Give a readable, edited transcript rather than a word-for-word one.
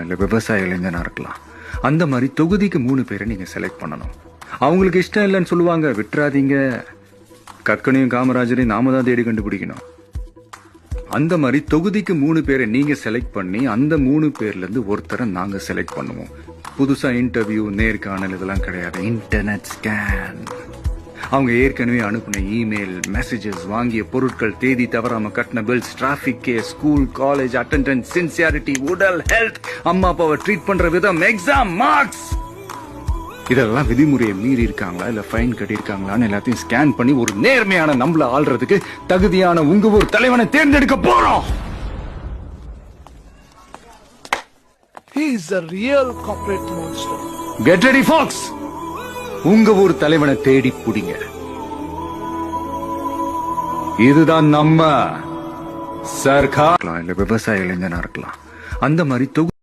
இல்ல விவசாய இளைஞனா இருக்கலாம். அந்த மாதிரி தொகுதிக்கு 3 பேரை நீங்க செலக்ட் பண்ணணும். அவங்களுக்கு இஷ்டம் இல்லைன்னு சொல்லுவாங்க, விட்டுறாதீங்க. கக்கனையும் காமராஜரையும் நாம தான் தேடி கண்டுபிடிக்கணும். அந்த மாதிரி தொகுதிக்கு 3 பேரை நீங்க செலக்ட் பண்ணி அந்த 3 பேர்ல இருந்து ஒருத்தரை நாங்க செலக்ட் பண்ணுவோம். புதுசா இன்டர்வியூ, நேர்காணல் இதெல்லாம் கிடையாது. Internet scan. அவங்க ஏற்கனவே அனுப்பின இமெயில், மெசேஜஸ், வாங்கிய பொருட்கள், தேதி தவறாம கட்டின bills, traffic case, school, college attendance, sincerity, உடல் ஹெல்த், அம்மா அப்பாவை ட்ரீட் பண்ற விதம், எக்ஸாம் மார்க்ஸ், இதெல்லாம் விதிமுறையை மீறி இருக்காங்களா இல்ல ஃபைன் கட்டி இருக்காங்களான்னு எல்லாத்தையும் ஸ்கேன் பண்ணி ஒரு நேர்மையான நம்மள ஆள்றதுக்கு தகுதியான உங்க ஊர் தலைவனை தேர்ந்தெடுக்க போறோம். He is a real corporate monster. Get ready, folks. உங்க ஊர் தலைவனை தேடி புடிங்க. இதுதான் நம்ம சர்க்கார். இல்ல விவசாய இளைஞனா இருக்கலாம். அந்த மாதிரி